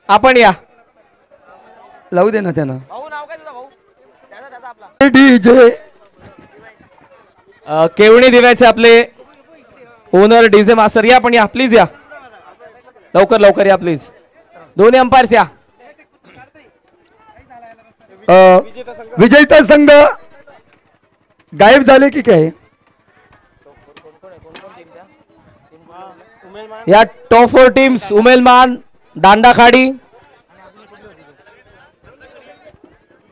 आपण या. लावू दे ना त्यांना. भाऊ नाव काय तुझं भाऊ? त्याचा आपला डीजे केवणी दिव्याचे आपले ओनर डीजे मास्टर या, पण या प्लीज या, लवकर लवकर या प्लीज. दोन्ही अंपायर्स या. विजेता संघ गायब झाले की काय? या टॉप 4 टीम्स उमेलमान, दांडाखाडी,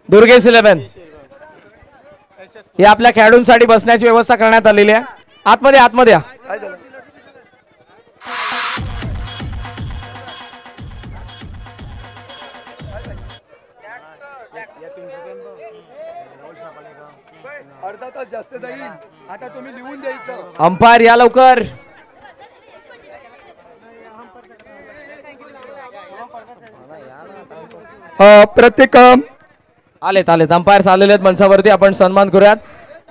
दुर्गेश 11 हे आपल्या खेळाडूंसाठी बसण्याची व्यवस्था करण्यात आलेली आहे. आतमध्ये आतमध्ये या. अर्धा तास जास्त जाईल. आता तुम्ही लिहून द्यायचं. अंपायर या लवकर. प्रत्येक आलेत आलेत अंपायर्स आलेले आहेत मंचावरती. आपण सन्मान करूयात.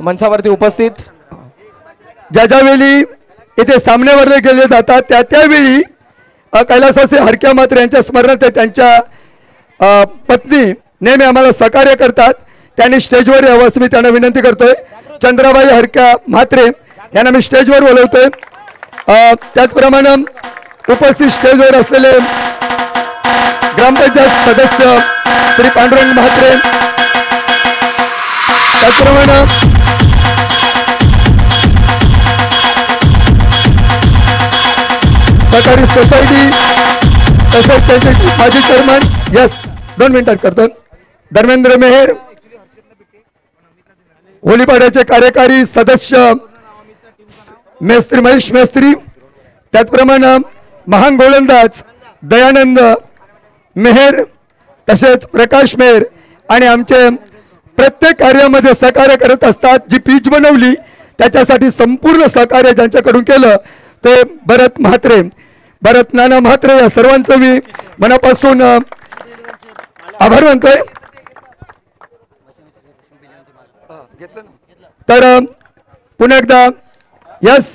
मंचावरती उपस्थित ज्या ज्यावेळी इथे सामनेवर गेले जातात त्या त्यावेळी कैलासाचे हरक्या मात्रे यांच्या स्मरणार्थ त्यांच्या पत्नी नेहमी आम्हाला सहकार्य करतात. त्यांनी स्टेजवर यावं असं मी त्यांना विनंती करतोय. चंद्राबाई हरक्या म्हात्रे यांना मी स्टेजवर बोलवतोय. त्याचप्रमाणे उपस्थित स्टेजवर असलेले ग्रामपंचायत सदस्य श्री पांडुरंग म्हात्रे, त्याचप्रमाणे सहकारी सोसायटी तसेच त्यांचे माजी चेअरमन यस 2 मिनिटात करतो धर्मेंद्र मेहर, होलीपाड्याचे कार्यकारी सदस्य मेस्त्री महेश मेस्त्री, त्याचप्रमाणे महान गोलंदाज दयानंद मेहर तसेच प्रकाश मेहर आणि आमचे प्रत्येक कार्यामध्ये सहकार्य करत असतात. जी पिच बनवली त्याच्यासाठी संपूर्ण सहकार्य ज्यांच्याकडून केलं ते भरत म्हात्रे, भरत नाना म्हात्रे या सर्वांचं मी मनापासून आभार मानतोय. तर पुन्हा एकदा यस.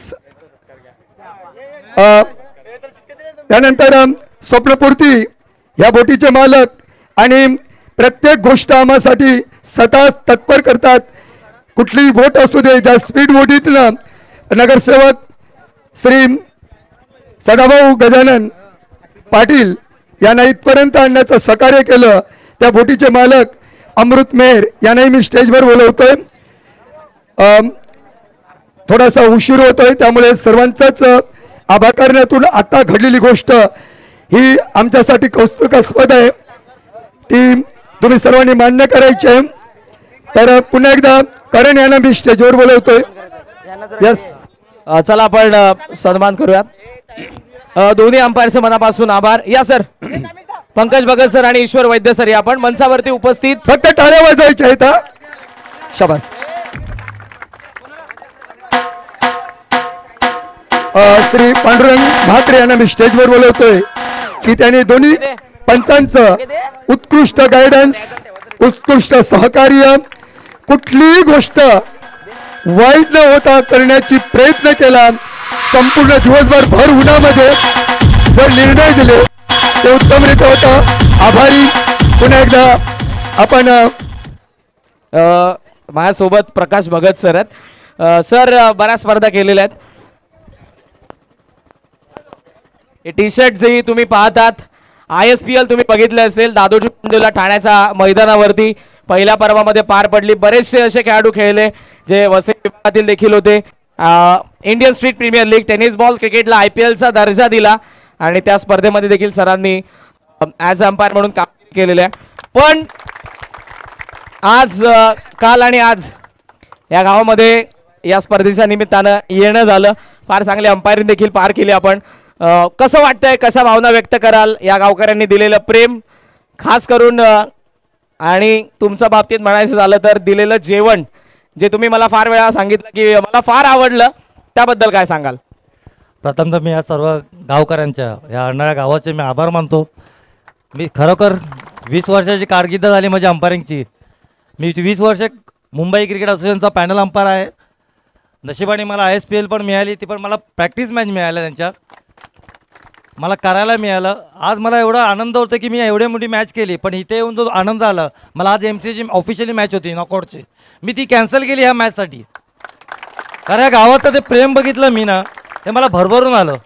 त्यानंतर स्वप्नपूर्ती या बोटीचे मालक आणि प्रत्येक गोष्ट आम्हासाठी सतत तत्पर करतात. कुठलीही बोट असू दे, ज्या स्पीड बोटीतनं नगरसेवक श्री सदाभाऊ गजानन पाटील यांना इथपर्यंत आणण्याचं सहकार्य केलं त्या बोटीचे मालक अमृत मेहर यांनाही मी स्टेजवर बोलवतोय. थोडासा उशीर होतोय त्यामुळे सर्वांचाच आभार करण्यातून आता घडलेली गोष्ट ही आमच्यासाठी कौतुकास्पद आहे. ती तुम्ही सर्वांनी मान्य करायची आहे. तर पुन्हा एकदा करण यांना मी स्टेजवर बोलवतोय. यस. चला आपण सन्मान करूयात. दोन्ही अंपायरचे मनापासून आभार. या सर, पंकज भगत सर आणि ईश्वर वैद्य सर या आपण मंचावरती उपस्थित. फक्त टाळ्या वाजवायच्या आहेत. शाबास. श्री पांडुरंग म्हात्रे यांना मी स्टेजवर बोलवतोय की त्यांनी दोन्ही पंचांचं उत्कृष्ट गायडन्स, उत्कृष्ट सहकार्य, कुठलीही गोष्ट वाईट न होता करण्याची प्रयत्न केला. संपूर्ण दिवसभर भर उन्हामध्ये जर निर्णय दिले ते उत्तमरित्या होता. आभारी. पुन्हा एकदा आपण माझ्यासोबत प्रकाश भगत सर आहेत. सर बऱ्याच स्पर्धा केलेल्या आहेत. हे टी शर्ट जे तुम्ही पाहतात ISPL तुम्ही बघितले असेल. दादोजी कोंडदेवला ठाण्याच्या मैदानावरती पहिल्या पर्वामध्ये पार पडली. बरेचसे असे खेळाडू खेळले जे वसई विभागातील देखील होते. Indian street premier league tennis ball क्रिकेटला IPLचा दर्जा दिला आणि त्या स्पर्धेमध्ये देखील सरांनी ॲज अंपायर म्हणून काम केलेलं आहे. पण आज काल आणि आज या गावामध्ये या स्पर्धेच्या निमित्तानं येणं झालं. फार चांगली अंपायरिंग देखील पार केली आपण. कसं वाटतंय, कशा भावना व्यक्त कराल या गावकऱ्यांनी दिलेलं प्रेम, खास करून आणि तुमच्या बाबतीत म्हणायचं झालं तर दिलेलं जेवण जे तुम्ही मला फार वेळा सांगितलं की मला फार आवडलं, त्याबद्दल काय सांगाल? प्रथमतः मी या सर्व गावकऱ्यांच्या या अर्नाळ्या गावाचे मी आभार मानतो. मी खरोखर 20 वर्षाची कारकीर्द झाली माझी अंपायरिंगची. मी 20 वर्ष मुंबई क्रिकेट असोसिएशनचा पॅनल अंपायर आहे. नशिबाने मला ISPL पण मिळाली, ती पण मला प्रॅक्टिस मॅच मिळाल्या त्यांच्या. मला करायला मिळालं. आज मला एवढा आनंद होतो की मी एवढी मोठी मॅच केली, पण इथे येऊन जो आनंद आला मला, आज MCची ऑफिशियली मॅच होती नॉकआउटची, मी ती कॅन्सल केली ह्या मॅचसाठी. कारण या गावाचं ते प्रेम बघितलं मी ना, ते मला भरभरून आलं.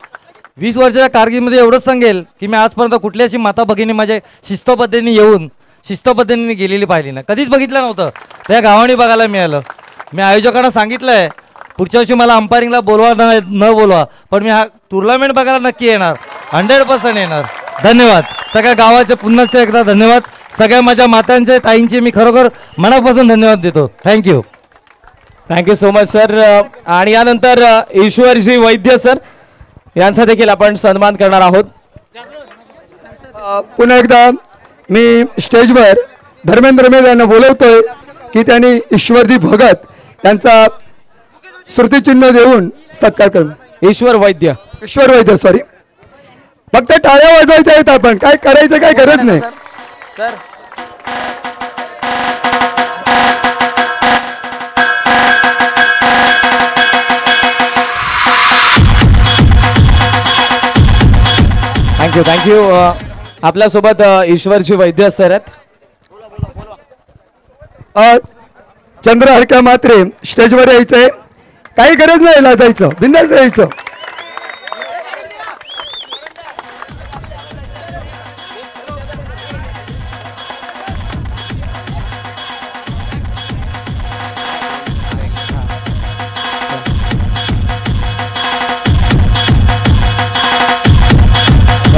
20 वर्षाच्या कारकिर्दीमध्ये एवढंच सांगेल की मी आजपर्यंत कुठली अशी माता भगिनी माझ्या शिस्तपद्धतीने येऊन शिस्तपद्धतीने गेलेली पाहिली ना, कधीच बघितलं नव्हतं. त्या गावाने बघायला मिळालं. मी आयोजकांना सांगितलं आहे पुढच्या वर्षी मला अंपायरिंगला बोलवा न बोलवा, पण मी हा टुर्नामेंट बघायला नक्की येणार, 100% येणार. धन्यवाद सगळ्या गावाचे, पुन्हा एकदा धन्यवाद सगळ्या माझ्या मातांचे, ताईंचे मी खरोखर मनापासून धन्यवाद देतो. Thank you. Thank you so much sir. आणि यानंतर ईश्वरजी वैद्य सर यांचा देखील आपण सन्मान करणार आहोत. पुन्हा एकदा मी स्टेजवर धर्मेंद्र मेध यांना बोलवतोय की त्यांनी ईश्वरजी भगत यांचा स्मृतिचिन्ह देऊन सत्कार करू. ईश्वर वैद्य सॉरी, फक्त टाळ्या वाजवायच्या आहेत, आपण काय करायचं काय गरज नाही. Sir thank you. आपल्यासोबत ईश्वरजी वैद्य सर आहेत. चंद्रहरका मात्रे स्टेजवर यायचंय, काही गरज नाही लाजायचं, बिंदास यायचं.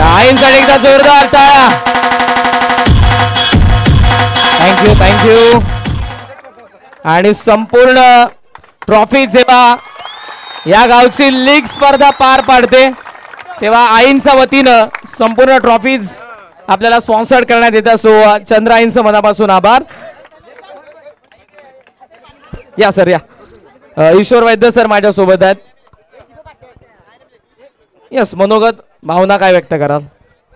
आईंसाठी एकदा जोरदार टाळ्या. थँक्यू. आणि संपूर्ण ट्रॉफी जेव्हा या गावची लीग स्पर्धा पार पाडते तेव्हा आईंच्या वतीनं संपूर्ण ट्रॉफीज आपल्याला स्पॉन्सर्ड करण्यात येतात. सो चंद्र आईंचं मनापासून आभार. या सर या. ईश्वर वैद्य सर माझ्यासोबत आहेत. यस, मनोगत भावना काय व्यक्त कराल?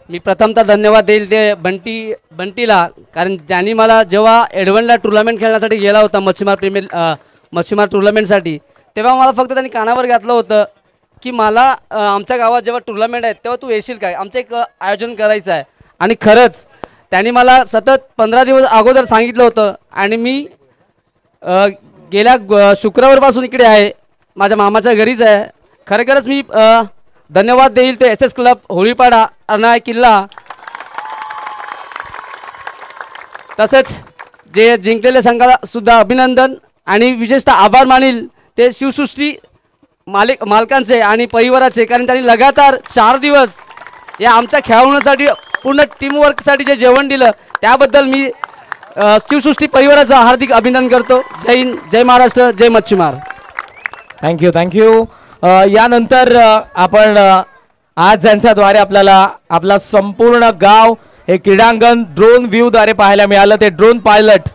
मी प्रथमतः धन्यवाद देईल ते बंटीला, कारण ज्यांनी मला जेव्हा एडवनला टुर्नामेंट खेळण्यासाठी गेला होता मच्छीमार टुर्नामेंटसाठी, तेव्हा मला फक्त त्यांनी कानावर घातलं होतं की मला आमच्या गावात जेव्हा टुर्नामेंट आहेत तेव्हा तू येशील काय, आमचं एक आयोजन करायचं आहे. आणि खरंच त्यांनी मला सतत 15 दिवस अगोदर सांगितलं होतं. आणि मी गेल्या शुक्रवारपासून इकडे आहे, माझ्या मामाच्या घरीच आहे. खरोखरच मी धन्यवाद देईल ते SS क्लब होळीपाडा अर्नाळा किल्ला, तसेच जे जिंकलेल्या संघाला सुद्धा अभिनंदन आणि विशेषतः आभार मानील ते शिवसृष्टी मालकांचे आणि परिवाराचे, कारण त्यांनी लगातार 4 दिवस या आमच्या खेळाडूंसाठी पूर्ण टीमवर्कसाठी जे जेवण दिलं त्याबद्दल मी शिवसृष्टी परिवाराचं हार्दिक अभिनंदन करतो. जय हिंद, जय महाराष्ट्र, जय मच्छीमार. थँक्यू. यानंतर आपण आज ज्यांच्याद्वारे आपल्याला आपला संपूर्ण गाव हे क्रीडांगण ड्रोन व्ह्यूद्वारे पाहायला मिळालं, ते ड्रोन पायलट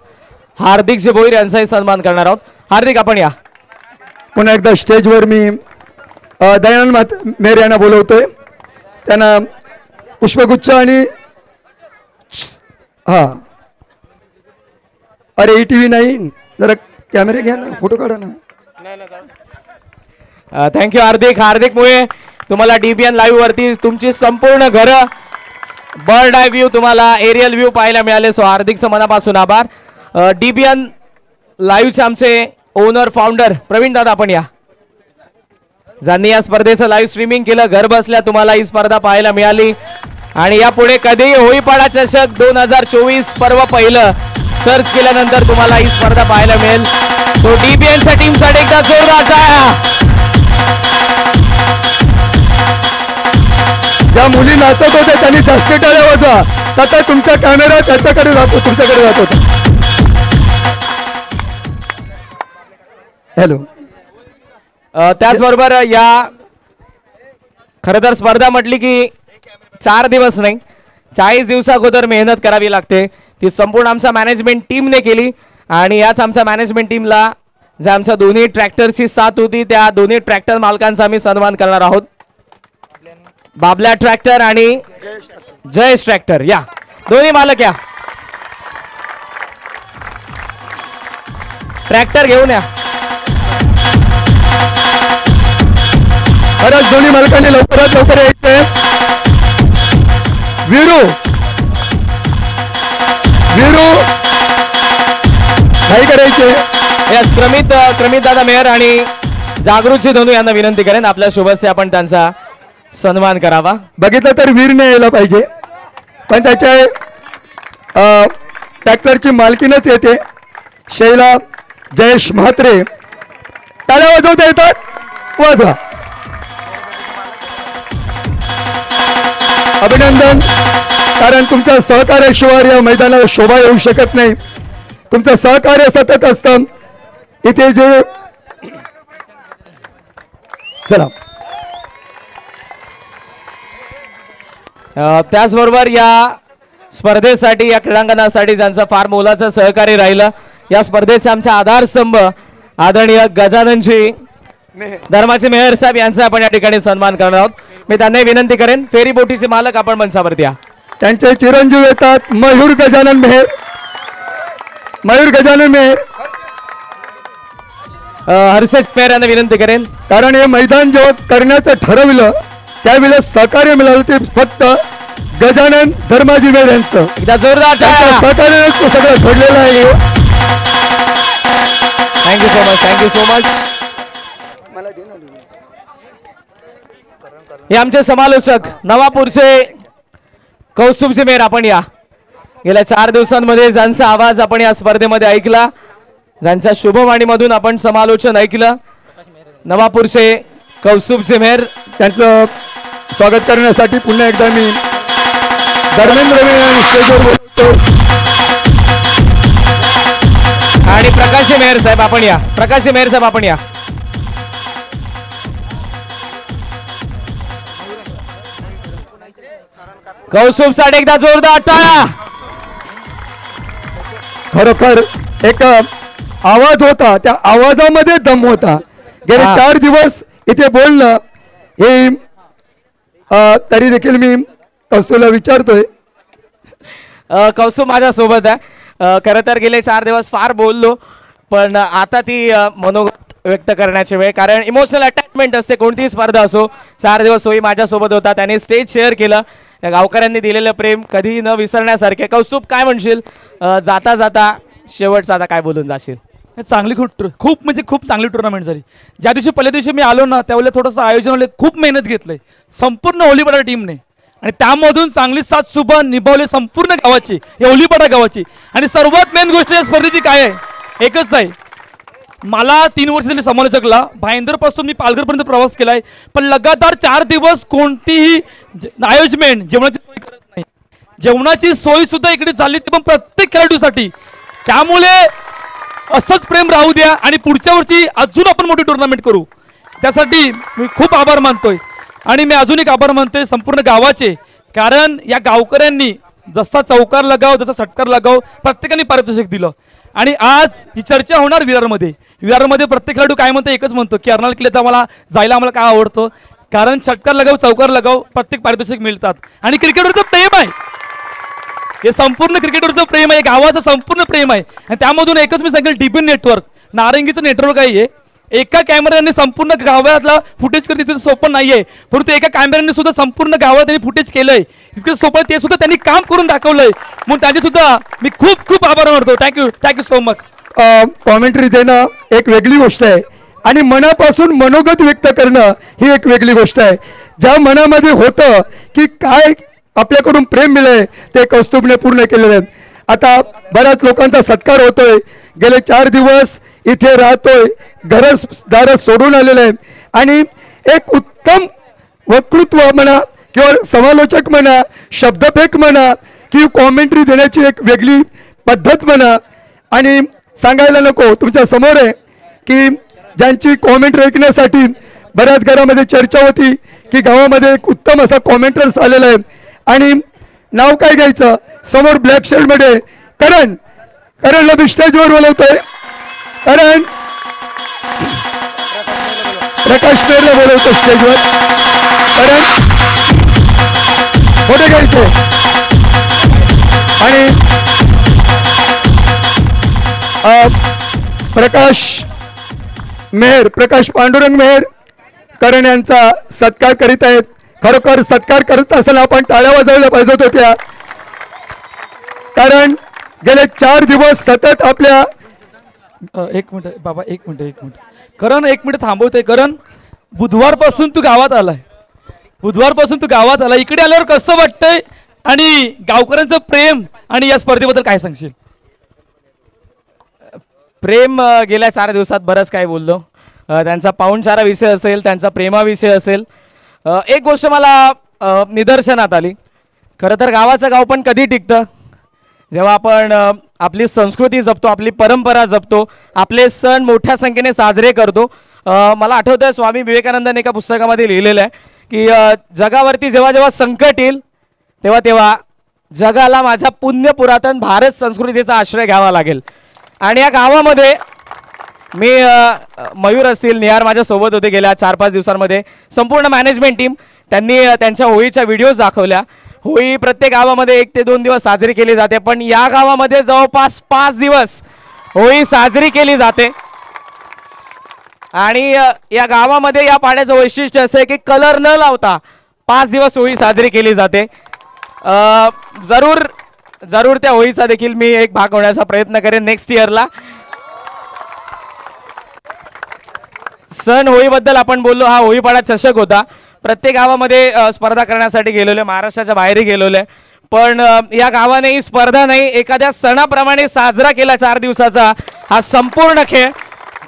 हार्दिकजी भोईर यांचाही सन्मान करणार आहोत. हार्दिक आपण या. पुन्हा एकदा स्टेजवर मी दयानंद मेहर यांना बोलवतोय. त्यांना पुष्पगुच्छ आणि अरे ETV नाही, जरा कॅमेरे घ्या ना, फोटो काढा ना. थँक्यू हार्दिक मुळे तुम्हाला DBN लाईव्ह वरती तुमची संपूर्ण घरं बर्ड आय व्ह्यू तुम्हाला एरियल व्ह्यू पाहायला मिळाले. सो हार्दिकचं मनापासून आभार. DBN लाईव्हचे आमचे ओनर फाउंडर प्रवीण दादा आपण या. ज्यांनी या स्पर्धेचं लाईव्ह स्ट्रीमिंग केलं, घर बसल्या तुम्हाला ही स्पर्धा पाहायला मिळाली. आणि यापुढे कधीही होळीपाडा चषक 2024 पर्व पहिलं सर्च केल्यानंतर तुम्हाला ही स्पर्धा पाहायला मिळेल. सो DBNच्या टीमसाठी एकदा जोरदार टाळ्या. ज्या मुली नाचत होत्या त्यांनी जास्त टाळ्या वाजवा. सतत तुमचा कॅमेरा त्याच्याकडे जातो, तुमच्याकडे जात होता. हॅलो. त्याचबरोबर या खरं तर स्पर्धा म्हटली की 4 दिवस नाही 40 दिवसा अगोदर मेहनत करावी लागते. ती संपूर्ण आमच्या मॅनेजमेंट टीमने केली. आणि याच आमच्या मॅनेजमेंट टीमला ज्या आमच्या दोन्ही ट्रॅक्टरची साथ होती त्या दोन्ही ट्रॅक्टर मालकांचा आम्ही सन्मान करणार आहोत. बाबल्या ट्रॅक्टर आणि जयेश ट्रॅक्टर या दोन्ही मालक या. ट्रॅक्टर घेऊन या. खरंच दोन्ही मालकांनी लवकरात लवकर यायचंय. वीरू काय करायचे? यस, क्रमित दादा मेहर आणि जागृतची धनू यांना विनंती करेन आपल्या शुभस्य आपण त्यांचा सन्मान करावा. बघितलं तर वीरने यायला पाहिजे, पण त्याच्या ट्रॅक्टरची मालकीनच येते. शैला जयेश म्हात्रे, टाळ्या वाजवता येतात? वाजवा. अभिनंदन, कारण तुमच्या सहकार्याशिवाय या मैदानाला शोभा येऊ शकत नाही. तुमचं सहकार्य सतत असतं. इथे जे चला त्याचबरोबर या स्पर्धेसाठी, या क्रीडांगणासाठी ज्यांचं फार मोलाचं सहकार्य राहिलं, या स्पर्धेचे आमचे आधारस्तंभ आदरणीय गजाननजी धर्माचे मेहर साहेब यांचा आपण या ठिकाणी सन्मान करणार आहोत. मी त्यांना विनंती करेन, फेरी बोटीचे मालक आपण मंचावरती या. त्यांचे चिरंजीव येतात मयूर गजानन मेहर. हर्षेश मेहर यांना विनंती करेन, कारण हे मैदान जेव्हा करण्याचं ठरवलं त्यावेळेस सहकार्य मिळालं ते फक्त गजानन धर्माजी मेहर यांचं. एकदा जोरदार टाळ्या. सहकार्यानेच तो सगळं घडलेलं आहे. Thank you so much. हे आमचे समालोचक नवापूरचे कौस्तुभजी मेहर, आपण या. गेल्या 4 दिवसांमध्ये ज्यांचा आवाज आपण या स्पर्धेमध्ये ऐकला, ज्यांच्या शुभवाणीमधून आपण समालोचन ऐकलं, नवापूरचे कौस्तुभजी मेहर, त्यांचं स्वागत करण्यासाठी पुन्हा एकदा मी धर्मेंद्र मेहर स्टेजवर बोलतो. आणि प्रकाश मेहर साहेब आपण या. कौस्तुभ साठी एकदा जोरदार टाळ्या. खरोखर एक आवाज होता, त्या आवाजामध्ये दम होता. गेले 4 दिवस इथे बोलणं हे तरी देखील मी कौस्तुभला विचारतोय. कौस्तुभ माझ्या सोबत आहे. खरं तर गेले 4 दिवस फार बोललो, पण आता ती मनोगत व्यक्त करण्याची वेळ, कारण इमोशनल अटॅचमेंट असते कोणतीही स्पर्धा असो. 4 दिवस सोयी माझ्यासोबत होता, त्याने स्टेज शेअर केलं. या गावकऱ्यांनी दिलेलं प्रेम कधीही न विसरण्यासारखे. कौस्तुभ काय म्हणशील जाता जाता, शेवटचा आता काय बोलून जाशील? चांगली खूप चांगली टुर्नामेंट झाली. ज्या दिवशी पहिल्या दिवशी मी आलो ना, त्यावेळेला थोडंसं आयोजन खूप मेहनत घेतलंय संपूर्ण ओलीपाडा टीमने, आणि त्यामधून चांगली साथ सुभा निभावली संपूर्ण गावाची, या ओलीपाडा गावाची. आणि सर्वात मेन गोष्ट या स्पर्धेची काय आहे, एकच आहे. मला 3 वर्ष झाली समालोचकला, भाईंदरपासून मी पालघरपर्यंत प्रवास केलाय, पण लगातार 4 दिवस कोणतीही आयोजमेंट, जेवणाची सोय करत नाही. जेवणाची सोय सुद्धा इकडे झाली, ती पण प्रत्येक खेळाडूसाठी. त्यामुळे असंच प्रेम राहू द्या आणि पुढच्या वर्षी अजून आपण मोठी टुर्नामेंट करू. त्यासाठी मी खूप आभार मानतोय. आणि मी अजून एक आभार मानतोय संपूर्ण गावाचे, कारण या गावकऱ्यांनी जसा चौकार लगाव, जसा षटकार लगाव, प्रत्येकाने पारितोषिक दिलं. आणि आज ही चर्चा होणार विरारमध्ये प्रत्येक खेळाडू काय म्हणतो, एकच म्हणतो की अर्नाळ किल्ल्यात आम्हाला जायला आम्हाला काय आवडतं, कारण षटकार लगाव, चौकार लगाव, प्रत्येक पारितोषिक मिळतात. आणि क्रिकेटवरचं प्रेम आहे, हे संपूर्ण क्रिकेटवरचं प्रेम आहे, गावाचं संपूर्ण प्रेम आहे. आणि त्यामधून एकच मी सांगेल, डीबी नेटवर्क, नारंगीचं नेटवर्क आहे. एका कॅमेऱ्याने संपूर्ण गावातला फुटेज करणं तिथं सोपं नाहीये, परंतु एका कॅमेऱ्याने सुद्धा संपूर्ण गावात त्यांनी फुटेज केलंय. इतकं सोपं ते सुद्धा त्यांनी काम करून दाखवलंय, म्हणून त्यांचे सुद्धा मी खूप खूप आभार मानतो. Thank you so much. कॉमेंट्री देणं एक वेगळी गोष्ट आहे, आणि मनापासून मनोगत व्यक्त करणं ही एक वेगळी गोष्ट आहे. ज्या मनामध्ये होतं की काय आपल्याकडून प्रेम मिळेल, ते कौस्तुभने पूर्ण केलेलं आहे. आता बऱ्याच लोकांचा सत्कार होतोय. गेले 4 दिवस इथे राहतोय, दारं सोडून आलेलं आहे. आणि एक उत्तम वक्तृत्व म्हणा किंवा समालोचक म्हणा, शब्दफेक म्हणा, की कॉमेंट्री देण्याची एक वेगळी पद्धत म्हणा. आणि सांगायला नको, तुमच्या समोर आहे की ज्यांची कॉमेंट्री ऐकण्यासाठी बऱ्याच घरामध्ये चर्चा होती की गावामध्ये एक उत्तम असा कॉमेंटर्स आलेला आहे. आणि नाव काय घ्यायचं, समोर ब्लॅक शर्टमध्ये करणला मी स्टेजवर बोलवतोय. करण प्रकाश मेहरला बोलवतो स्टेजवर. करण मोठे घ्यायचे. आणि प्रकाश पांडुरंग मेहर करण यांचा सत्कार करीत आहेत. खरोखर सत्कार करत असताना आपण टाळ्या वाजवल्या पाहिजेत होत्या, कारण गेले 4 दिवस सतत आपल्या एक मिनिट बाबा, एक मिनिट करण, एक मिनिट थांबवतोय. करण, बुधवारपासून तू गावात आलाय, इकडे आल्यावर कसं वाटतंय आणि गावकऱ्यांचं प्रेम आणि या स्पर्धेबद्दल काय सांगशील? प्रेम गेल्या 4 दिवसात बरंच काय बोललो. त्यांचा पाहुणचारा विषय असेल, त्यांचा प्रेमाविषय असेल. एक गोष्ट मला निदर्शनात आली. खरं तर गावाचं गाव पण कधी टिकतं, जेव्हा आपण आपली संस्कृती जपतो, आपली परंपरा जपतो, आपले सण मोठ्या संख्येने साजरे करतो. मला आठवतं स्वामी विवेकानंदांनी एका पुस्तकामध्ये लिहिलेलं आहे की जगावरती जेव्हा जेव्हा संकट येईल तेव्हा जगाला माझा पुण्य पुरातन भारत संस्कृतीचा आश्रय घ्यावा लागेल. आणि या गावामध्ये मी मयूर असतील, निहार माझ्या सोबत होते गेल्या 4-5 दिवसांमध्ये. संपूर्ण मॅनेजमेंट टीम त्यांनी त्यांच्या होळीच्या व्हिडिओज दाखवल्या. होळी प्रत्येक गावामध्ये 1 ते 2 दिवस साजरी केली जाते, पण या गावामध्ये जवळपास 5 दिवस होळी साजरी केली जाते. आणि या गावामध्ये या पाड्याचं वैशिष्ट्य असं आहे की कलर न लावता 5 दिवस होळी साजरी केली जाते. जरूर त्या होळीचा देखील मी एक भाग होण्याचा प्रयत्न करेन नेक्स्ट इयरला. सण होळीबद्दल आपण बोललो, हा होळीपाडा चषक होता. प्रत्येक गावामध्ये स्पर्धा करण्यासाठी गेलेलो, महाराष्ट्राच्या बाहेरही गेलेलो, पण या गावाने ही स्पर्धा नाही, एखाद्या सणाप्रमाणे साजरा केला 4 दिवसाचा हा संपूर्ण खेळ.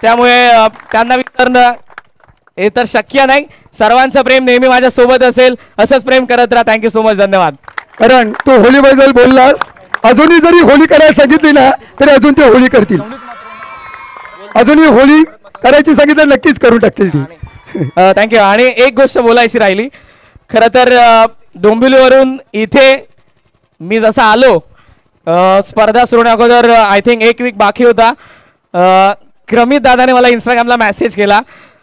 त्यामुळे त्यांना विसरणं हे तर शक्य नाही. सर्वांचं प्रेम नेहमी माझ्या सोबत असेल, असंच प्रेम करत राहा. थँक्यू सो मच, धन्यवाद. कारण तू होळीबद्दल बोललास, अजूनही जरी होळी करायला सांगितली ना तरी अजून ते होळी करतील, अजूनही होळी करायची सांगितलं नक्कीच करून टाकतील ती. थँक्यू. आणि एक गोष्ट बोलायची राहिली. खरं तर डोंबिवलीवरून इथे मी जसा आलो, स्पर्धा सुरू होण्या अगोदर आय थिंक 1 वीक बाकी होता, क्रमित दादाने मला इंस्टाग्रामला मेसेज केला.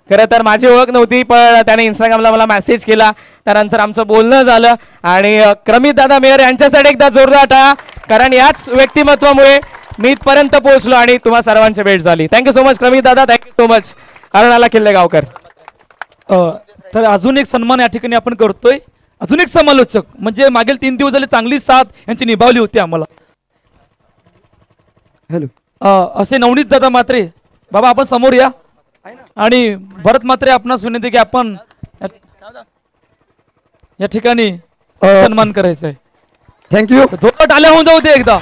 खरं तर माझी ओळख नव्हती, पण त्याने इंस्टाग्रामला मला मेसेज केला. त्यानंतर आमचं बोलणं झालं आणि क्रमित दादा मेयर यांच्यासाठी एकदा जोरदार टाळ्या, कारण याच व्यक्तिमत्वामुळे मी इथपर्यंत पोहोचलो आणि तुम्हा सर्वांची भेट झाली. थँक्यू सो मच क्रमित दादा, थँक्यू सो मच अरुणाला किल्लेगावकर. तर अजून एक सन्मान या ठिकाणी आपण करतोय. अजून एक समालोचक म्हणजे मागील 3 दिवस झाले चांगली साथ यांची निभावली होती आम्हाला. हॅलो, असे नवनीत दादा म्हात्रे, बाबा आपण समोर या. आणि भरत म्हात्रे, आपणास विनंती की आपण या ठिकाणी सन्मान करायचा आहे. थँक्यू. थोडं टाळ्या होऊन जाऊ दे एकदा.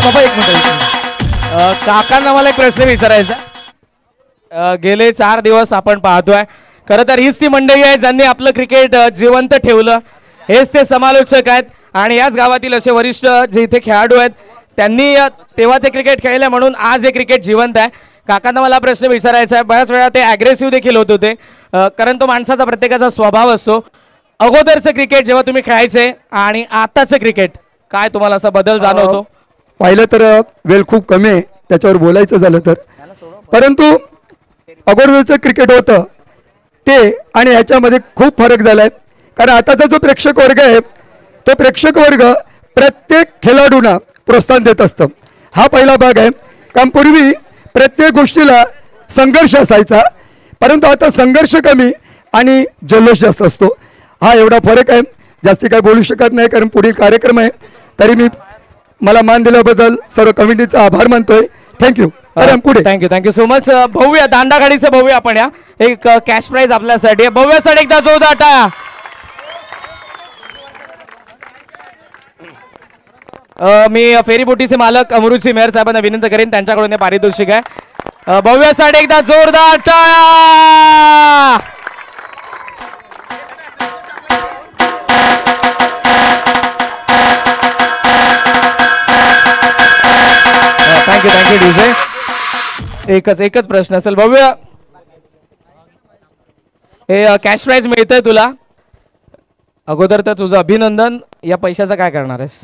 बाबा एक मिनिट. काकांना मला एक प्रश्न विचारायचा. गेले 4 दिवस आपण पाहतोय, खरं तर हीच ती मंडळी आहे ज्यांनी आपलं क्रिकेट जिवंत ठेवलं. हेच ते समालोचक आहेत आणि याच गावातील असे वरिष्ठ जे इथे खेळाडू आहेत, त्यांनी तेव्हा ते क्रिकेट खेळले म्हणून आज हे क्रिकेट जिवंत आहे. काकांना मला प्रश्न विचारायचा आहे. बऱ्याच वेळा ते ॲग्रेसिव्ह देखील होत होते, कारण तो माणसाचा प्रत्येकाचा स्वभाव असतो. अगोदरचं क्रिकेट जेव्हा तुम्ही खेळायचे आणि आताचं क्रिकेट, काय तुम्हाला असा बदल जाणवतो? पाहिलं तर वेळ खूप कमी आहे त्याच्यावर बोलायचं झालं तर, परंतु अगोदरचं क्रिकेट होतं ते आणि ह्याच्यामध्ये खूप फरक झाला आहे. कारण आताचा जो प्रेक्षक वर्ग आहे तो प्रेक्षक वर्ग प्रत्येक खेळाडूंना प्रोत्साहन देत असतं. हा पहिला भाग आहे. कारण पूर्वी प्रत्येक गोष्टीला संघर्ष असायचा, परंतु आता संघर्ष कमी आणि जल्लोष जास्त असतो. हा एवढा फरक आहे. जास्ती काय बोलू शकत नाही कारण पुढील कार्यक्रम आहे. तरी मी मला मान दिल्याबद्दल सर्व कमिटीचा आभार मानतोय. थँक्यू. पुढे थँक्यू सो मच. भव्य दांडागाडीचं भव्य आपण या एक कॅश प्राइज आपल्यासाठी. भव्यासाठी एकदा जोरदार टाळ्या. मी फेरीबोटीचे मालक अमृतसिंह मेहर साहेबांना विनंती करेन, त्यांच्याकडून हे पारितोषिक आहे. भव्यासाठी एकदा जोरदार टाळ्या. Thank you DJ. एकच प्रश्न असेल भव्य, हे कॅश प्राइज मिळतंय तुला. अगोदर तर तुझं अभिनंदन. या पैशाचं काय करणार आहेस?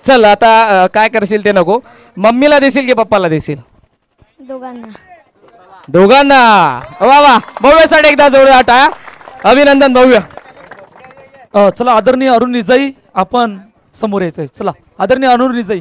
चल आता काय करशील ते नको. मम्मीला देशील की पप्पाला देशील? दोघांना. वा वा. भव्यासाठी एकदा जोरदार टाळ्या. अभिनंदन भव्य. चला आदरणीय अरुण निजाई, आपण समोर यायचंय. चला आदरणीय अरुण निजाई.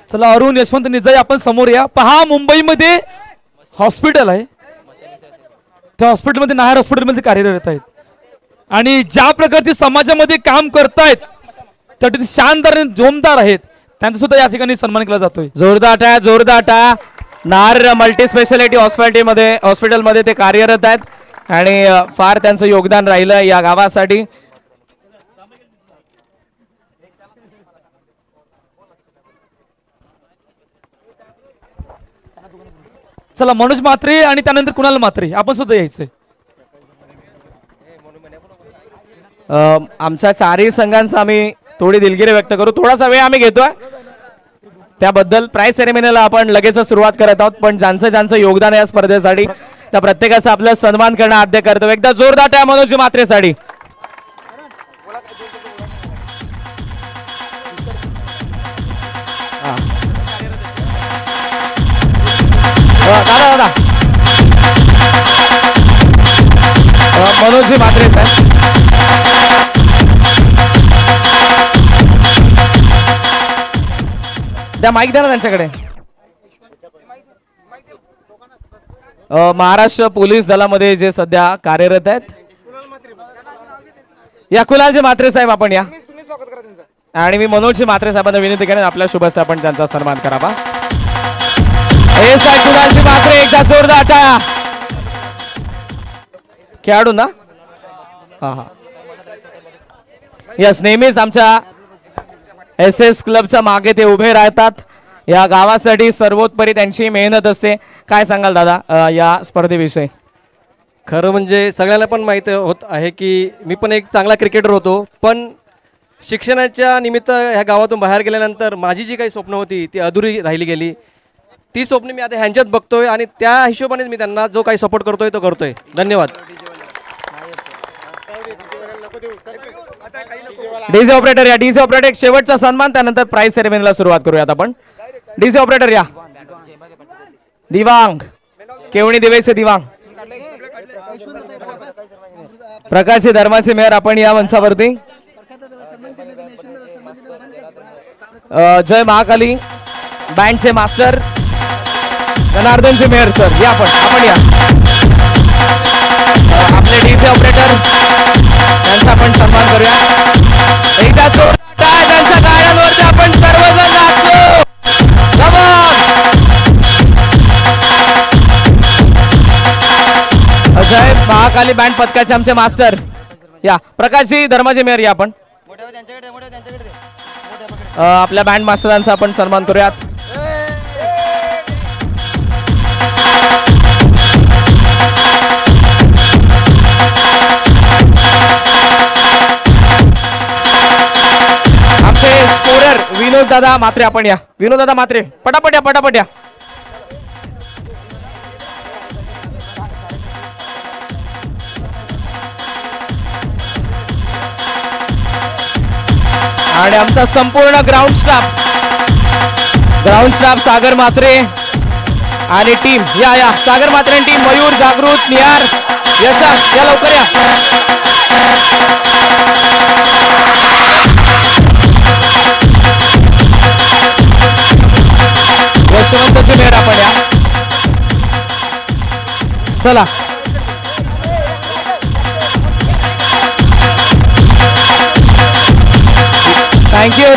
चला अरुण यशवंत निजाई आपण समोर या. पहा मुंबईमध्ये हॉस्पिटल आहे, त्या हॉस्पिटलमध्ये नायर हॉस्पिटलमध्ये कार्यरत आहेत आणि ज्या प्रकारचे समाजामध्ये काम करतायत त्या शानदार आणि जोमदार आहेत, त्यांचा सुद्धा या ठिकाणी सन्मान केला जातोय. जोरदार नार मल्टी स्पेशालिटी हॉस्पिटलमध्ये ते कार्यरत आहेत आणि फार त्यांचं योगदान राहिलं या गावासाठी. चला मनोज म्हात्रे आणि त्यानंतर कुणाल म्हात्रे आपण सुद्धा यायचंय. आमच्या चारही संघांचा आम्ही थोडी दिलगिरी व्यक्त करू. थोडासा वेळ आम्ही घेतोय त्याबद्दल. प्राइज सेरेमनीला आपण लगेच सुरुवात करत आहोत, पण ज्यांचं योगदान आहे या स्पर्धेसाठी त्या प्रत्येकाचा आपला सन्मान करणं आद्य कर्तव्य. एकदा जोरदार टाळ्या मनोज म्हात्रेसाठी. दादा मनोजी म्हात्रे साहेब. त्या माईक द्या ना त्यांच्याकडे. महाराष्ट्र पोलीस दलामध्ये जे सध्या कार्यरत आहेत या कुणालजी म्हात्रे साहेब आपण या. आणि मी मनोजजी म्हात्रे साहेबांना विनंती करेन आपल्या शुभेच्छा आपण त्यांचा सन्मान करावा. हे साहेब कुणालजी म्हात्रे एकदा जोरदार टाळ्या. खेळाडू ना हा यस नेहमीच आमच्या SS क्लबच्या मागे ते उभे राहतात. या गावासाठी सर्वोत्परी त्यांची मेहनत असते. काय सांगाल दादा या स्पर्धेविषयी? खरं म्हणजे सगळ्यांना पण माहीत होत आहे की मी पण एक चांगला क्रिकेटर होतो, पण शिक्षणाच्या निमित्त ह्या गावातून बाहेर गेल्यानंतर माझी जी काही स्वप्न होती ती अधुरी राहिली गेली. ती स्वप्न मी आता ह्यांच्यात बघतोय आणि त्या हिशोबानेच मी त्यांना जो काही सपोर्ट करतोय तो करतोय. धन्यवाद. डीजे ऑपरेटर या. डीजे ऑपरेटर एक शेवटचा सन्मान, त्यानंतर प्राइज सेरेमनीला सुरुवात करूयात आपण. डीजे ऑपरेटर या. दिवांग केवणी दिवेचे दिवांग. प्रकाशी धर्माचे मेहर आपण या मंचावरती. जय महाकाली बँडचे मास्टर जनार्दनचे मेहर सर या. आपण या. आपले डीजे ऑपरेटर त्यांचा आपण सन्मान करूया. एकदा त्यांच्या गाड्यांवरती आपण सर्वजण नाचलो. अजय महाकाली बँड पथकाचे आमचे मास्टर या. प्रकाशजी धर्माजी मेहर या. आपण आपल्या बँड मास्टरांचा आपण सन्मान करूयात. आमचे स्कोरर विनोद दादा म्हात्रे आपण या. विनोद दादा म्हात्रे पटापट या. पटापट या. आणि आमचा संपूर्ण ग्राउंड स्टाफ सागर म्हात्रे आणि टीम या. सागर म्हात्रे टीम मयूर जागृत निहार यशस या. लवकर या. यशवंतची मेहर आपण या. चला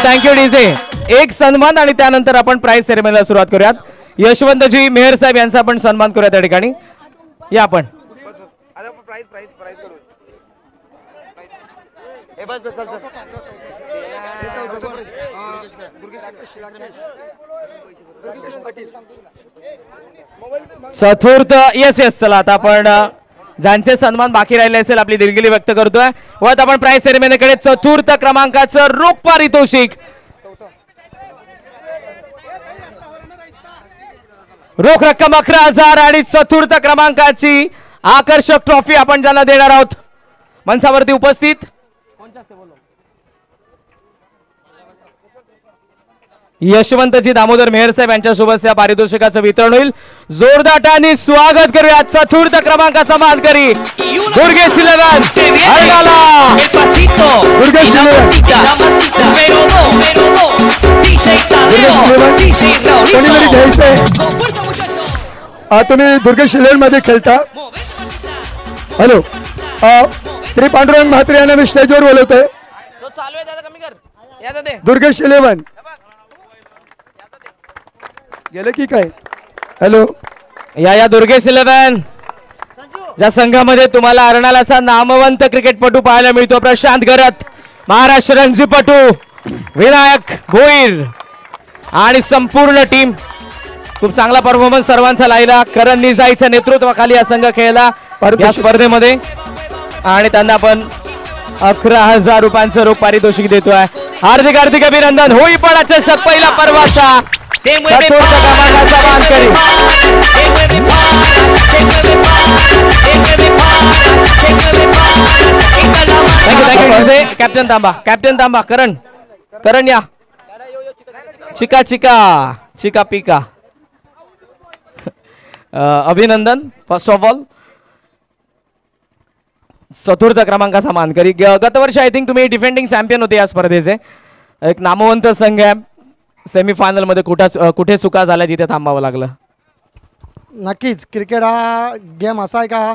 थँक्यू डीजे. एक सन्मान आणि त्यानंतर आपण प्राइज सेरेमनीला सुरुवात करूयात. यशवंतजी मेहर साहेब यांचा आपण सन्मान करूया त्या ठिकाणी या. आपण चतुर्थ येस. चला आता आपण ज्यांचे सन्मान बाकी राहिले असेल आपली दिलगिरी व्यक्त करतोय व आता आपण प्राइज सेरेमनीकडे. चतुर्थ क्रमांकाचं रोख पारितोषिक रोख रक्कम 11,000 आणि चतुर्थ क्रमांकाची आकर्षक ट्रॉफी आपण ज्यांना देणार आहोत मंचावरती उपस्थित यशवंतजी दामोदर मेहर साहेब यांच्यासोबत या पारितोषिकाचं वितरण होईल. जोरदार स्वागत करूया चतुर्थ क्रमांकाचा मानकरी दुर्गेश 11 हरणाला. दुर्गेश 11 कोणीतरी घ्यायचंय. तुम्ही दुर्गेश 11 मध्ये खेळता. हॅलो, श्री पांडुरंग म्हात्रे यांना मी स्टेजवर बोलवतोय. दुर्गेश 11 गेलं की काय. हॅलो, या दुर्गेश 11 ज्या संघामध्ये तुम्हाला अर्नाळाचा नामवंत क्रिकेटपटू पाहायला मिळतो प्रशांत गरत, महाराष्ट्र रणजीपटू विनायक भोईर आणि संपूर्ण टीम. खूप चांगला परफॉर्मन्स सर्वांचा लायला. करण निजाईच्या नेतृत्वाखाली हा संघ खेळला या स्पर्धेमध्ये आणि त्यांना आपण 11,000 रुपयांचं रोख पारितोषिक देतोय. हार्दिक हार्दिक अभिनंदन. होई पण चषक पहिला पर्वाचा चतुर्थ क्रमांकाचा मानकरी. कॅप्टन तांबा, कॅप्टन तांबा, करण करण या. चिका चिका चिका पिका. अभिनंदन फर्स्ट ऑफ ऑल. चतुर्थ क्रमांकाचा मानकरी. गत वर्षी आय थिंक तुम्ही डिफेंडिंग चॅम्पियन होते या स्पर्धेचे. एक नामवंत संघ आहे. सेमीफायनल मध्ये कुठे चुका झाल्या जिथे थांबावं लागलं. नक्कीच क्रिकेट हा गेम असा आहे का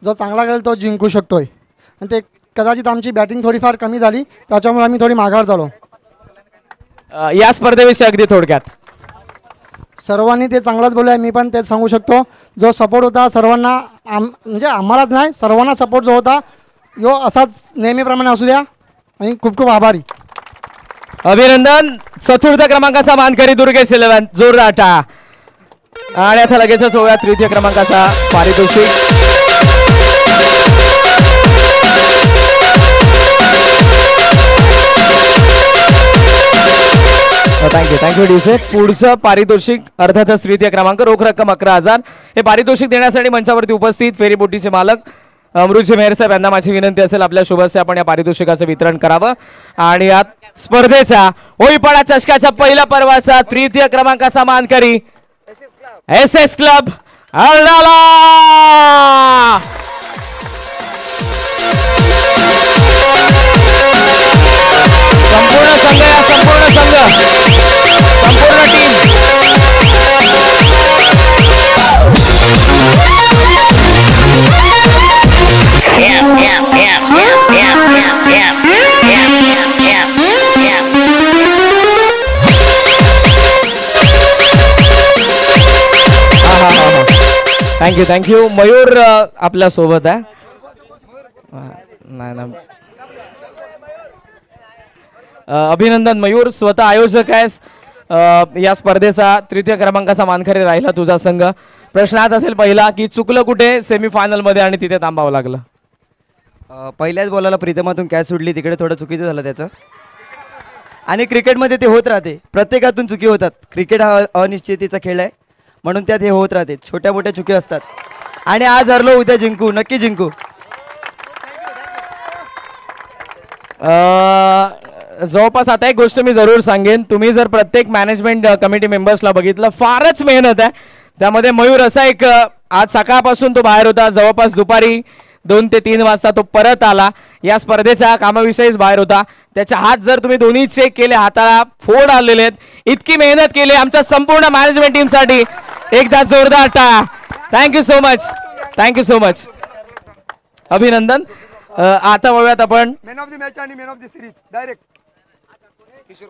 जो चांगला खेळेल तो जिंकू शकतोय आणि ते कदाचित आमची बॅटिंग थोडीफार कमी झाली त्याच्यामुळे आम्ही थोडी माघार झालो. या स्पर्धेविषयी अगदी थोडक्यात. सर्वांनी ते चांगलाच बोलले. मी पण तेच सांगू शकतो. जो सपोर्ट होता सर्वांना म्हणजे आम्हालाच नाही सर्वांना सपोर्ट जो होता यो असाच नेहमीप्रमाणे असू द्या आणि खूप खूप आभारी. अभिनंदन. चतुर्थ क्रमांकाचा मानकरी दुर्गेश 11 जोरदार टाळ्या. आणि आता लगेचच होऊया तृतीय क्रमांकाचा पारितोषिक. थँक्यू डीसे. पुढचं पारितोषिक अर्थातच तृतीय क्रमांक रोख रक्कम 11,000. हे पारितोषिक देण्यासाठी मंचावरती उपस्थित फेरीबोटीचे मालक अमृतजी मेहर साहेब यांना माझी विनंती असेल आपल्या शुभस्य आपण या पारितोषिकाचं वितरण करावं. आणि या स्पर्धेचा होईपणा चषकाच्या पहिल्या पर्वाचा तृतीय क्रमांकाचा मानकरी SS क्लब अर्नाळा. संपूर्ण संघ या संपूर्ण टीम थँक्यू. मयूर आपल्या सोबत आहे. नाही. अभिनंदन मयूर. स्वतः आयोजक आहेस या स्पर्धेचा. तृतीय क्रमांकाचा मानकरी राहिला तुझा संघ. प्रश्न आज असेल पहिला की चुकलं कुठे सेमीफायनल मध्ये आणि तिथे थांबावं लागलं. पहिल्याच बॉलाला प्रीतमातून कॅच सुटली तिकडे थोडं चुकीचं झालं त्याचं. आणि क्रिकेटमध्ये ते होत राहते. प्रत्येकातून चुकी होतात. क्रिकेट हा अनिश्चितीचा खेळ आहे म्हणून त्यात हे होत राहते. छोट्या मोठ्या चुकी असतात आणि आज हरलो उद्या जिंकू. नक्की जिंकू. जवळपास आता एक गोष्ट मी जरूर सांगेन. तुम्ही जर प्रत्येक मॅनेजमेंट कमिटी मेंबर्सला बघितलं फारच मेहनत आहे त्यामध्ये. मयूर असा एक आज सकाळपासून तो बाहेर होता. जवळपास दुपारी 2 ते 3 वाजता तो परत आला. या स्पर्धेच्या कामाविषयीच बाहेर होता. त्याचे हात जर तुम्ही दोन्ही चेक केले हाताला फोड आलेले आहेत. इतकी मेहनत केली आमच्या संपूर्ण मॅनेजमेंट टीमसाठी. एकदा जोरदार टाळ्या. Thank you so much. अभिनंदन. आता बघूयात आपण मॅन ऑफ द मॅच आणि man of the series direct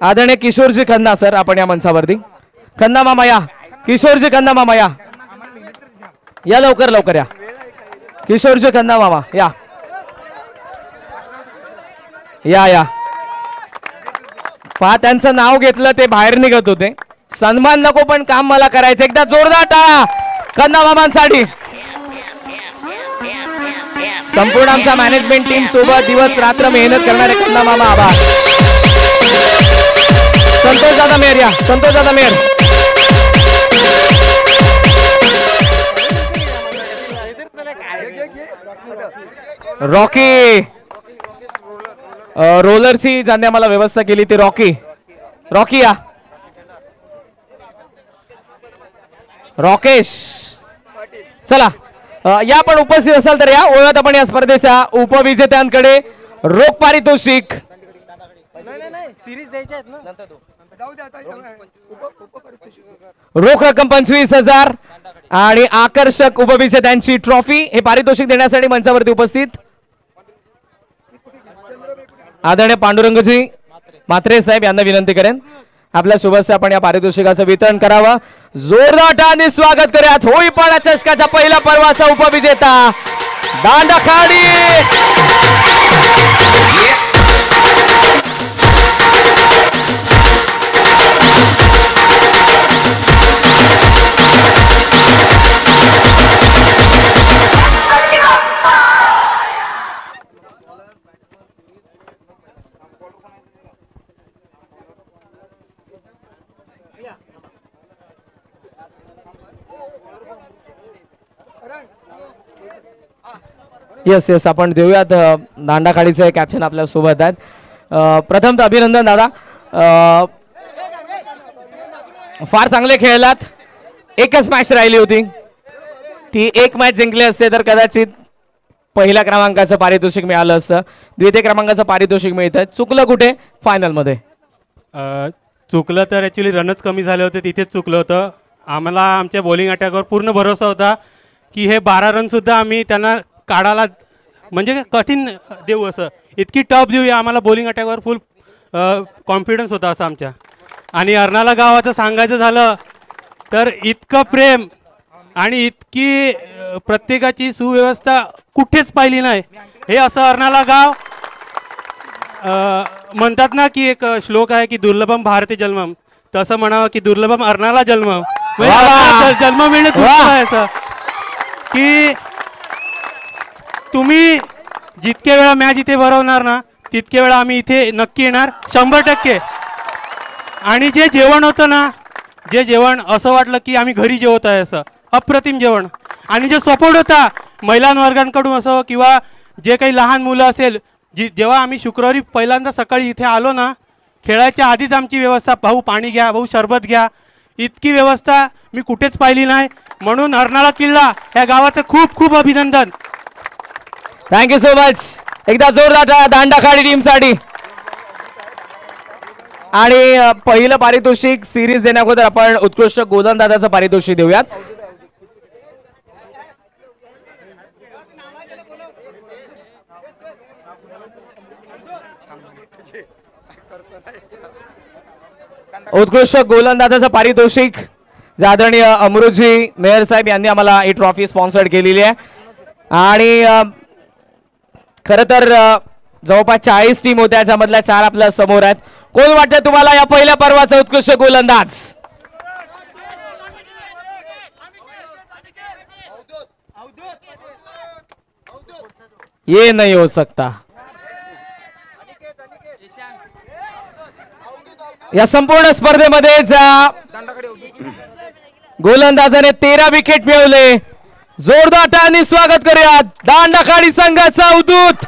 आदरणीय किशोरजी खन्ना सर आपण या मंचावरती. खन्ना मामा या. किशोरजी खन्ना मामा या लवकर या. किशोरजी खन्ना मामा या. पहा त्यांचं नाव घेतलं ते बाहेर निघत होते. सन्मान नको पण काम मला करायचं. एकदा जोरदार टाळा खन्ना मामांसाठी. संपूर्ण आमच्या मॅनेजमेंट टीम सोबत दिवस रात्र मेहनत करणारे खन्ना मामा आभार. संतोष दादा मेहर या. संतोष दादा मेहर. रॉकी रोलरची ज्यांनी आम्हाला व्यवस्था केली ती रॉकी या. रॉकेश. चला या पण उपस्थित असाल तर या ओळखत आपण या स्पर्धेच्या उपविजेत्यांकडे रोख पारितोषिक रोख रक्कम 25,000 आणि आकर्षक उपविजेत्यांची ट्रॉफी हे पारितोषिक देण्यासाठी मंचावरती उपस्थित आदरणीय पांडुरंगजी म्हात्रे साहेब यांना विनंती करेन आपल्या शुभेच्छा आपण या पारितोषिकाचं वितरण करावं. जोरदार टाळ्यांनी स्वागत करूयात होळीपाडा चषकाच्या पहिल्या पर्वाचा उपविजेता दांडाखाडी. येस येस आपण देऊयात दांडाखाडीचे कॅप्टन आपल्या सोबत आहेत. प्रथम तर अभिनंदन दादा, फार चांगले खेळलात. एकच मॅच राहिली होती, ती एक मॅच जिंकली असते तर कदाचित पहिल्या क्रमांकाचं पारितोषिक मिळालं असतं. द्वितीय क्रमांकाचं पारितोषिक मिळतं. चुकलं कुठे फायनलमध्ये? चुकलं तर ॲक्च्युली रनच कमी झाले होते, तिथेच चुकलं होतं. आम्हाला आमच्या बॉलिंग अटॅकवर पूर्ण भरोसा होता की हे 12 रनसुद्धा आम्ही त्यांना काढायला म्हणजे कठीण देऊ, असं इतकी टफ देऊया. आम्हाला बॉलिंग अटॅकवर फुल कॉन्फिडन्स होता असं आमच्या. आणि अर्नाळा गावाचं सांगायचं झालं तर इतकं प्रेम आणि इतकी प्रत्येकाची सुव्यवस्था कुठेच पाहिली नाही. हे असं अर्नाळा गाव म्हणतात ना की एक श्लोक आहे की दुर्लभम भारती जन्मम, तसं म्हणावं की दुर्लभम अर्नाळा जन्मम. जन्म मिळणे दुर्लभ आहे असं की तुम्ही जितके वेळा मॅच इथे भरवणार ना तितके वेळा आम्ही इथे नक्की येणार 100%. आणि जे जेवण होतं ना, जे जेवण असं वाटलं की आम्ही घरी जेवत आहे, असं अप्रतिम जेवण. आणि जे सपोर्ट होता महिलांवर्गांकडून असो किंवा जे काही लहान मुलं असेल, जेव्हा आम्ही शुक्रवारी पहिल्यांदा सकाळी इथे आलो ना, खेळायच्या आधीच आमची व्यवस्था, भाऊ पाणी घ्या, भाऊ सरबत घ्या, इतकी व्यवस्था मी कुठेच पाहिली नाही. म्हणून अर्नाळा किल्ला या गावाचं खूप खूप अभिनंदन. Thank you so much. एकदा जोरदार दांडाखाडी टीमसाठी. आणि पहिलं पारितोषिक सिरीज देण्याअगोदर आपण उत्कृष्ट गोलंदाजाचं पारितोषिक देऊयात. उत्कृष्ट गोलंदाजाचं पारितोषिक आदरणीय अमृतजी मेहर साहेब यांनी आम्हाला ही ट्रॉफी स्पॉन्सर्ड केलेली आहे. आणि खरं तर जवळपास 40 टीम होत्या, ज्यामधल्या 4 आपल्या समोर आहेत. कोण वाटतं तुम्हाला या पहिल्या पर्वाचा उत्कृष्ट गोलंदाज? ये नहीं हो सकता. या संपूर्ण स्पर्धेमध्ये गोलंदाजाने 13 विकेट मिळवले. जोरदार टाळ्यांनी स्वागत करूया दांडाखाडी संघाचा अवधूत.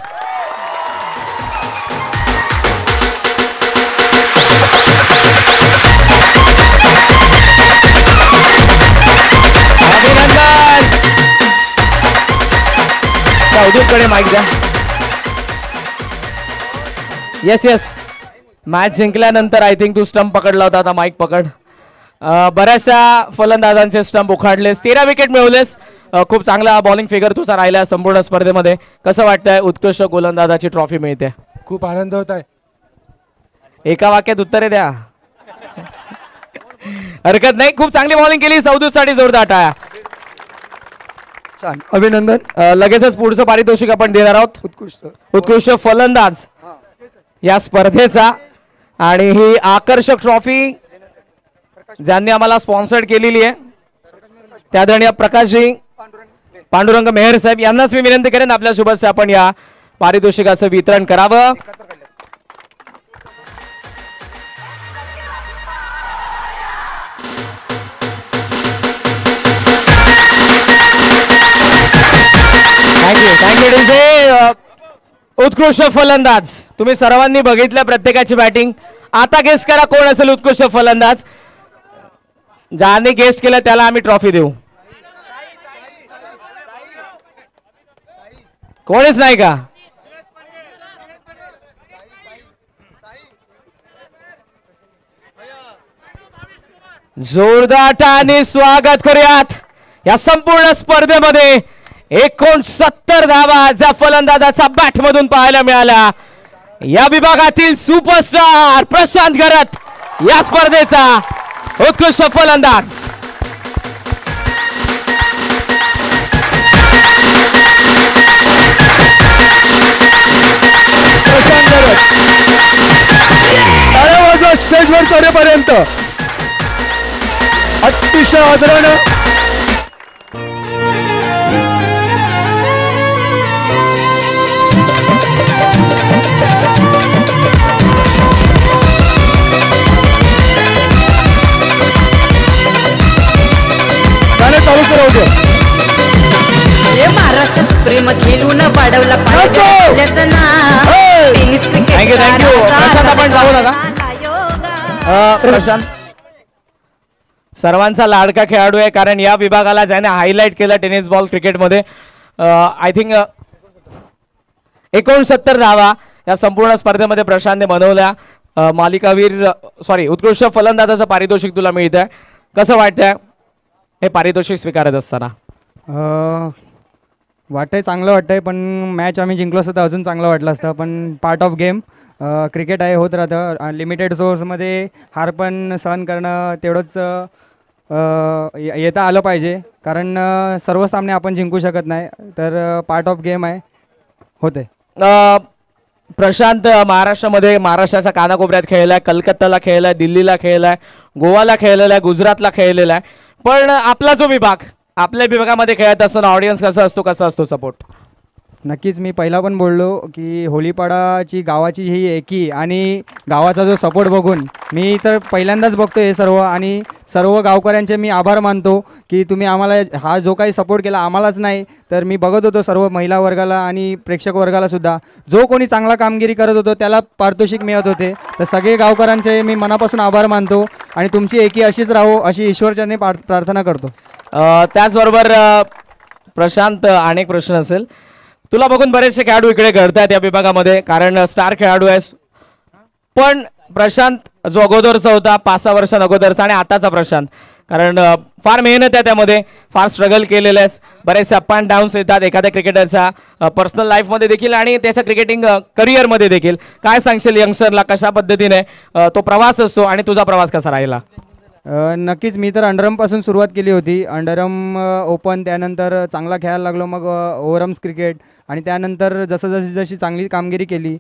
अभिनंदन. अवधूतकडे माईक द्या. येस येस, मॅच जिंकल्यानंतर आय थिंक तू स्टंप पकडला होता, आता माईक पकड. बऱ्याचशा फलंदाजांचे स्टंप उखाडलेस, 13 विकेट मिळवलेस. खूप चांगला बॉलिंग फिगर तुझा राहिला संपूर्ण स्पर्धेमध्ये. कसं वाटतंय उत्कृष्ट गोलंदाजाची ट्रॉफी मिळते? खूप आनंद होत आहे. एका वाक्यात उत्तरे द्या. हरकत नाही, खूप चांगली बॉलिंग केली. अवधूतसाठी जोरदार टाळ्या. छान, अभिनंदन. लगेचच पुढचं पारितोषिक आपण देणार आहोत. उत्कृष्ट फलंदाज या स्पर्धेचा. आणि ही आकर्षक ट्रॉफी ज्यांनी आम्हाला स्पॉन्सर्ड केलेली आहे त्या आदरणीय प्रकाशजी पांडुरंग मेहर साहेब यांनाच मी विनंती करेन आपल्या शुभेच्छा आपण या पारितोषिकाचं वितरण करावं. Thank you DJ. उत्कृष्ट फलंदाज तुम्ही सर्वांनी बघितलं प्रत्येकाची बॅटिंग. आता गेस करा कोण असेल उत्कृष्ट फलंदाज. ज्याने गेस्ट केलं त्याला आम्ही ट्रॉफी देऊ. कोणीच नाही का? जोरदार टाळ्यांनी स्वागत करूयात या संपूर्ण स्पर्धेमध्ये. 69 धावा ज्या फलंदाजाचा बॅट मधून पाहायला मिळाल्या. या विभागातील सुपरस्टार प्रशांत गरत या स्पर्धेचा उत्कृष्ट फलंदाज. प्रशांत गरत वाजवा स्टेजवर चढेपर्यंत अतिशय आदरानं गाणं चालू करू दे. महाराष्ट्रात प्रेम खेळून वाढवला थँक्यू थँक्यू. प्रशांत आपण जाऊ नका. प्रशांत सर्वांचा लाडका खेळाडू आहे, कारण या विभागाला ज्याने हायलाइट केलं टेनिस बॉल क्रिकेटमध्ये. आय थिंक 69 धावा या संपूर्ण स्पर्धेमध्ये प्रशांतने बनवल्या. मालिकावीर उत्कृष्ट फलंदाजाचं पारितोषिक तुला मिळत आहे. कसं वाटतंय हे पारितोषिक स्वीकारत असताना? वाटतंय चांगलं वाटतंय, पण मॅच आम्ही जिंकलो असतं तर अजून चांगलं वाटलं असतं. पण पार्ट ऑफ गेम, क्रिकेट आहे, होत राहतं. लिमिटेड सोर्समध्ये हार पण सहन करणं तेवढंच येता आलं पाहिजे, कारण सर्व सामने आपण जिंकू शकत नाही. तर पार्ट ऑफ गेम आहे, होते. प्रशांत महाराष्ट्रामध्ये महाराष्ट्राच्या कानाकोपऱ्यात खेळलाय, कलकत्ताला खेळलाय, दिल्लीला खेळलाय, गोवाला खेळलेला आहे, गुजरातला खेळलेला आहे. पण आपला जो विभाग, आपल्या विभागामध्ये खेळत असताना ऑडियन्स कसा असतो सपोर्ट? नक्कीच मी पहिला पण बोललो की होलीपाडाची गावाची ही एकी आणि गावाचा जो सपोर्ट बघून मी तर पहिल्यांदाच बघतो हे सर्व, आणि सर्व गावकऱ्यांचे मी आभार मानतो की तुम्ही आम्हाला हा जो काही सपोर्ट केला, आम्हालाच नाही तर मी बघत होतो सर्व महिला वर्गाला आणि प्रेक्षक वर्गाला सुद्धा. जो कोणी चांगला कामगिरी करत होतो त्याला पारितोषिक मिळत होते. तर सगळे गावकऱ्यांचे मी मनापासून आभार मानतो आणि तुमची एकी अशीच राहो अशी ईश्वरचरणी प्रार्थना करतो. त्याचबरोबर प्रशांत, अनेक प्रश्न असेल तुला बघून, बरेचसे खेळाडू इकडे घडतात या विभागामध्ये, कारण स्टार खेळाडू आहेस. पण प्रशांत जो अगोदरचा होता 5-6 वर्षां अगोदरचा आणि आताचा प्रशांत, कारण फार मेहनत आहे त्यामध्ये, फार स्ट्रगल केलेलं आहेस. बरेचसे अप अँड डाऊन्स येतात एखाद्या क्रिकेटरचा पर्सनल लाईफमध्ये देखील आणि त्याच्या क्रिकेटिंग करिअरमध्ये देखील. काय सांगशील यंगस्टरला, कशा पद्धतीने तो प्रवास असतो आणि तुझा प्रवास कसा राहिला? नक्कीच मी तर अंडरमपासून सुरुवात केली होती. अंडरम ओपन, त्यानंतर चांगला खेळायला लागलो, मग ओव्हरआर्म्स क्रिकेट, आणि त्यानंतर जशी चांगली कामगिरी केली.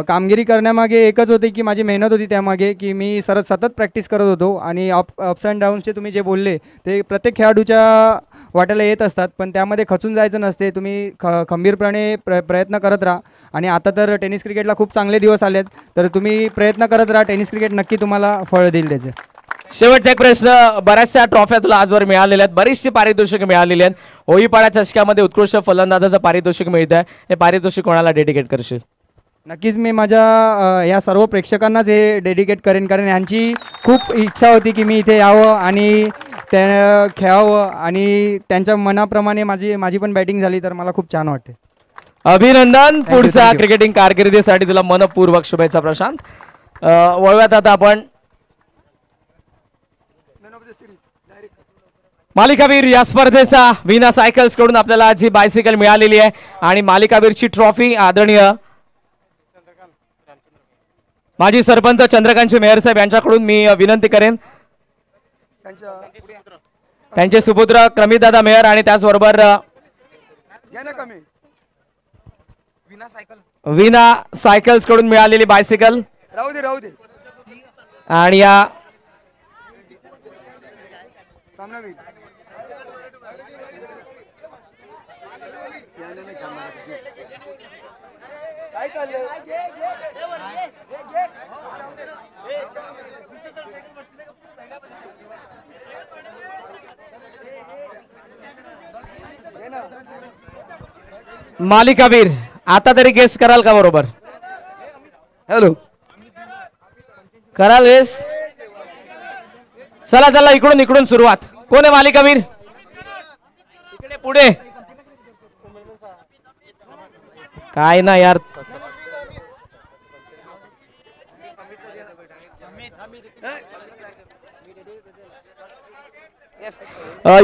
कामगिरी करण्यामागे एकच होते की माझी मेहनत होती त्यामागे, की मी सतत प्रॅक्टिस करत होतो. आणि अप्स अँड डाऊन्सचे तुम्ही जे बोलले ते प्रत्येक खेळाडूच्या वाट्याला येत असतात, पण त्यामध्ये खचून जायचं नसते. तुम्ही खंबीरपणे प्रयत्न करत राहा. आणि आता तर टेनिस क्रिकेटला खूप चांगले दिवस आलेत, तर तुम्ही प्रयत्न करत राहा. टेनिस क्रिकेट नक्की तुम्हाला फळ देईल त्याचे. शेवटचा एक प्रश्न, बऱ्याचशा ट्रॉफ्या तुला आजवर मिळालेल्या आहेत, बरीचशी पारितोषिक मिळालेली आहेत. होळीपाडा चषकामध्ये उत्कृष्ट फलंदाजाचं पारितोषिक मिळत आहे, हे पारितोषिक कोणाला डेडिकेट करशील? नक्कीच मी माझ्या या सर्व प्रेक्षकांनाच हे डेडिकेट करेन, कारण यांची खूप इच्छा होती की मी इथे यावं आणि त्या खेळावं, आणि त्यांच्या मनाप्रमाणे माझी पण बॅटिंग झाली, तर मला खूप छान वाटते. अभिनंदन पुढच्या क्रिकेटिंग कारकिर्दीसाठी, तुला मनपूर्वक शुभेच्छा प्रशांत. वळव्यात आता आपण मालिकावीर या स्पर्धेचा विना सायकल्स कडून आपल्याला आज ही बायसिकल मिळालेली आहे, आणि मालिकावीरची ट्रॉफी आदरणीय माजी सरपंच चंद्रकांत मेहर साहेब यांच्याकडून मी विनंती करेन. त्यांचे सुपुत्र क्रमितदादा मेहर आणि त्याचबरोबर विना सायकल्स कडून मिळालेली बायसिकल, राहू दे आणि या मालिकावीर आता तरी गेस कराल का? बरोबर हॅलो कराल गेस? चला चला इकडून इकडून सुरुवात. कोण आहे मालिकावीर? इकडे पुढे. काय ना यार,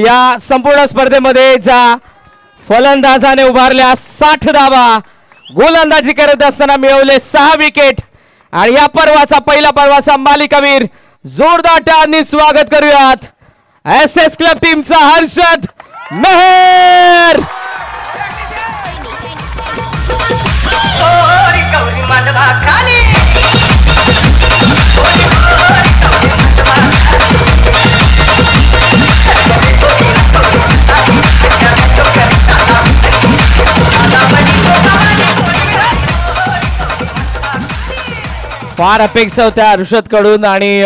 या संपूर्ण स्पर्धेमध्ये ज्या फलंदाजाने उभारल्या 60 धावा, गोलंदाजी करत असताना मिळवले 6 विकेट आणि या पर्वाचा पहिला पर्वाचा मालिकावीर जोरदार टाळ्यांनी स्वागत करूयात SS क्लब टीमचा हर्षद मेहर. फार अपेक्षा होत्या हर्षद कडून आणि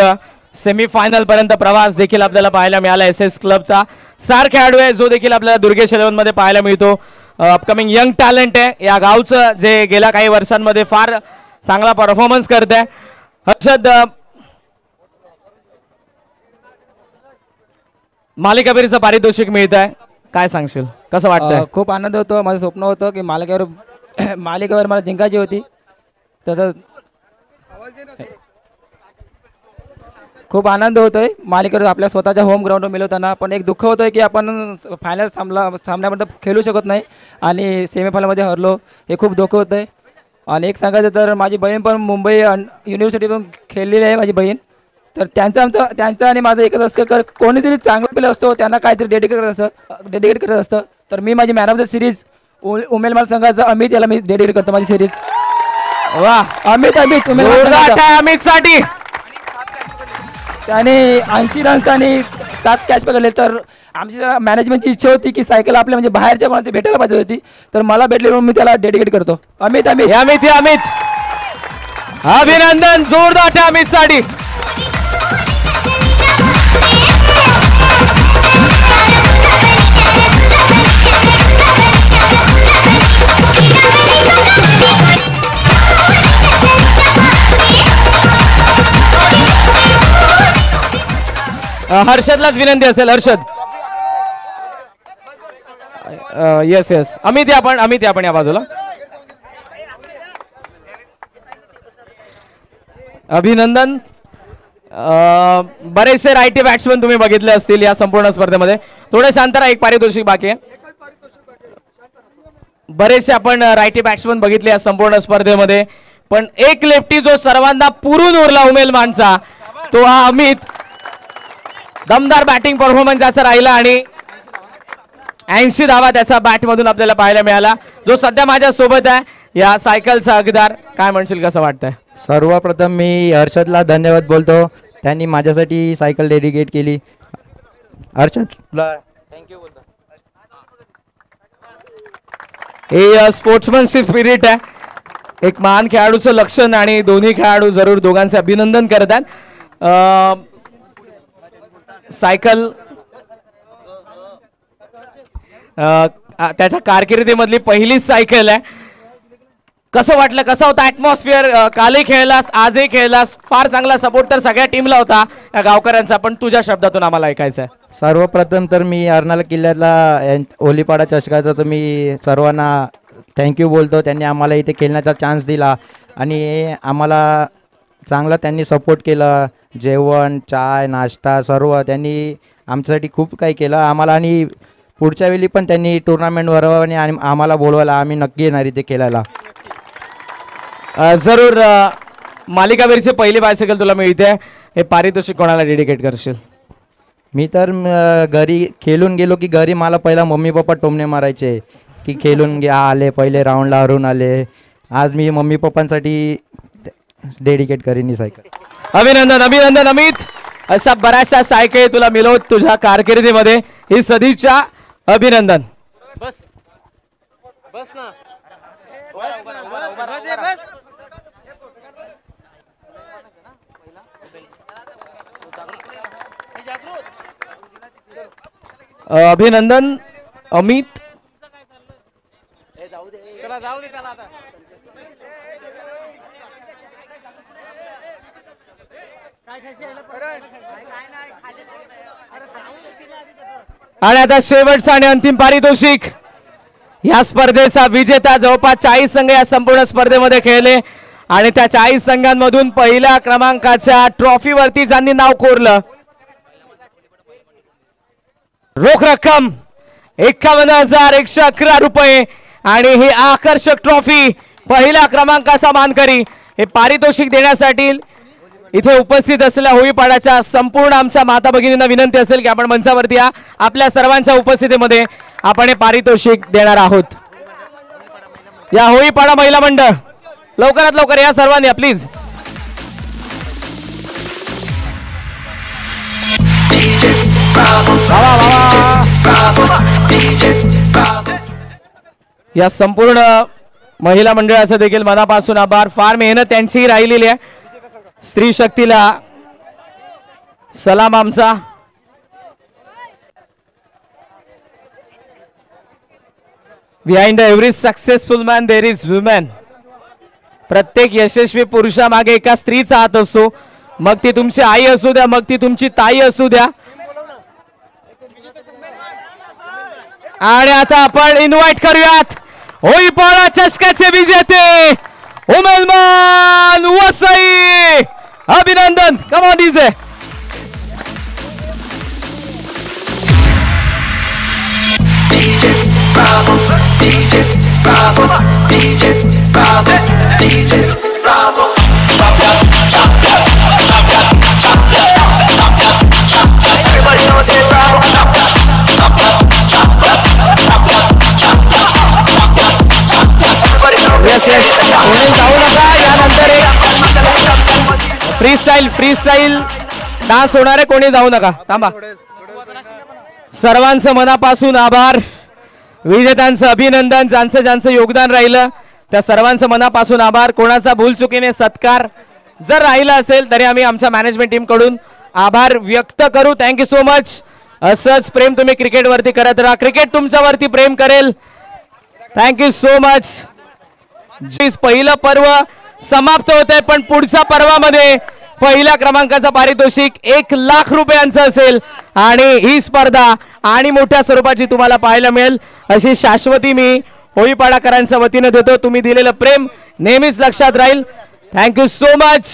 सेमीफायनल पर्यंत प्रवास देखील आपल्याला पाहायला मिळाला. SS क्लबचा स्टार खेळाडू आहे जो देखील आपल्याला दुर्गेश 11 मध्ये पाहायला मिळतो. अपकमिंग यंग टॅलेंट आहे या गावचं, जे गेल्या काही वर्षांमध्ये फार चांगला परफॉर्मन्स करत आहे. हर्षद, मालिकावीरचं पारितोषिक मिळत आहे, काय सांगशील, कसं वाटतंय? खूप आनंद होतो. माझं स्वप्न होतं की मालिकेवर मला जिंकायची होती. तसं खूप आनंद होतोय मालिकेवर आपल्या स्वतःच्या होम ग्राउंडवर मिळवताना. पण एक दुःख होतोय की आपण फायनल सामन्यामध्ये खेळू शकत नाही आणि सेमीफायनलमध्ये हरलो, हे खूप दुःख होतंय. आणि एक सांगायचं तर माझी बहीण पण मुंबई युनिव्हर्सिटीतून खेळलेली आहे माझी बहीण. तर त्यांचं आणि माझं एकच असतं की कोणीतरी चांगला प्लेअर असतो त्यांना काहीतरी डेडिकेट करत असतं. तर मी माझी मॅन ऑफ द सिरीज उमेल माल संघाचा अमित याला मी डेडिकेट करतो माझी सिरीज. वा, अमित अमित साठी त्याने 80 रन्स आणि 7 कॅच पकडले. तर आमची मॅनेजमेंटची इच्छा होती की सायकल आपल्या म्हणजे बाहेरच्या कोणाला भेटायला पाहिजे होती, तर मला भेटली म्हणून मी त्याला डेडिकेट करतो. अमित अभिनंदन जोरदार अमित साठी. हर्षदलाच विनंती असेल. हर्षद, येस अमित आपण या बाजूला. अभिनंदन. बरेचसे रायटी बॅट्समन तुम्ही बघितले असतील या संपूर्ण स्पर्धेमध्ये. थोडे शांत राहा, एक पारितोषिक बाकी आहे. बरेचसे आपण रायटी बॅट्समन बघितले या संपूर्ण स्पर्धेमध्ये, पण एक लेफ्टी जो सर्वांना पुरून उरला उमेल मानचा, तो हा अमित. दमदार बॅटिंग परफॉर्मन्स असा राहिला आणि 80 धावा त्याचा बॅट मधून आपल्याला पाहायला मिळाला. जो सध्या माझ्या सोबत आहे या सायकलचा अगदार, काय म्हणशील, कसं वाटतंय? सर्वप्रथम मी हर्षदला धन्यवाद बोलतो, त्यांनी माझ्यासाठी सायकल डेडिकेट केली. हर्षदला थँक्यू बोलतो. हे स्पोर्ट्समनशिप स्पिरिट आहे, एक महान खेळाडूचं लक्षण आणि दोन्ही खेळाडू जरूर दोघांचे अभिनंदन करतात. सायकल त्याच्या कारकिर्दीमधली पहिलीच सायकल आहे. कसं वाटलं, कसा होता ॲटमॉस्फिअर? कालही खेळलास, आजही खेळलास, फार चांगला सपोर्ट तर सगळ्या टीमला होता या गावकऱ्यांचा, पण तुझ्या शब्दातून आम्हाला ऐकायचं आहे. सर्वप्रथम तर मी अर्नाळा किल्ल्यातला ओलीपाडा चषकाचा तर मी सर्वांना थँक्यू बोलतो. त्यांनी आम्हाला इथे खेळण्याचा चान्स दिला आणि आम्हाला चांगला त्यांनी सपोर्ट केलं. जेवण, चाय, नाश्ता सर्व त्यांनी आमच्यासाठी खूप काही केलं आम्हाला. आणि पुढच्या वेळी पण त्यांनी टुर्नामेंट भरवणे आणि आम्हाला बोलवायला आम्ही नक्की येणार इथे खेळायला. जरूर. मालिकावीरची पहिली बायसायकल तुला मिळते, हे पारितोषिक कोणाला डेडिकेट करशील? मी तर घरी खेळून गेलो की घरी मला पहिला मम्मी पप्पा टोमणे मारायचे की खेळून घ्या, आले पहिले राऊंडला हरून आले. आज मी मम्मी पप्पांसाठी डेडिकेट करीन ही सायकल. अभिनंदन अमित. अशा बऱ्याचशा सायकल तुला मिळवत तुझ्या कारकिर्दीमध्ये, ही सदिच्छा. अभिनंदन. बस ना. अभिनंदन अमित. जाऊ दे त्याला आता. आणि आता शेवटचा आणि अंतिम पारितोषिक. या स्पर्धेचा विजेता जवळपास 40 संघ या संपूर्ण स्पर्धेमध्ये खेळले आणि त्या 40 संघांमधून पहिल्या क्रमांकाच्या ट्रॉफीवरती ज्यांनी नाव कोरलं, रोख रक्कम 51,111 रुपये आणि ही आकर्षक ट्रॉफी, पहिल्या क्रमांकाचा मानकरी, हे पारितोषिक देण्यासाठी इथे उपस्थित असलेल्या होळीपाडाच्या संपूर्ण आमच्या माता भगिनींना विनंती असेल की आपण मंचावरती या. आपल्या सर्वांच्या उपस्थितीमध्ये आपण हे पारितोषिक देणार आहोत. या होळीपाडा महिला मंडळ लवकरात लवकर या सर्वांनी प्लीज. या संपूर्ण महिला मंडळाचं देखील मनापासून आभार. फार मेहनत त्यांचीही राहिलेली आहे. स्त्री शक्तीला सलाम आमचा. Behind every successful man there is woman. प्रत्येक यशस्वी पुरुषामागे एका स्त्रीचा हात असतो. मग ती तुमची आई असू द्या, मग ती तुमची ताई असू द्या. आणि आता आपण इन्व्हाइट करूयात होळीपाडा चषकाचे विजेते उमेदमान वसई. अभिनंदन. Come on DJ. Free style dance होणार आहे. कोणी जाऊ नका, थांबा. सर्वांचं मनापासून आभार. विजेत्यांचं अभिनंदन. ज्यांचं ज्यांचं योगदान राहिलं त्या सर्वांचं मनापासून आभार. कोणाचा भूलचुकीने सत्कार जर राहिला असेल तरी आम्ही आमच्या मॅनेजमेंट टीम कडून आभार व्यक्त करू. Thank you so much. असंच प्रेम तुम्ही क्रिकेटवरती करत राहा. क्रिकेट तुमच्यावरती प्रेम करेल. Thank you so much. पहिलं पर्व समाप्त होत आहे, पण पुढच्या पर्वामध्ये पहिल्या क्रमांकाचा पारितोषिक 1,00,000 रुपयांचं असेल आणि ही स्पर्धा आणि मोठ्या स्वरूपाची तुम्हाला पाहायला मिळेल अशी शाश्वती मी होळीपाडाकरांच्या वतीने देतो. तुम्ही दिलेलं प्रेम नेहमीच लक्षात राहील. Thank you so much.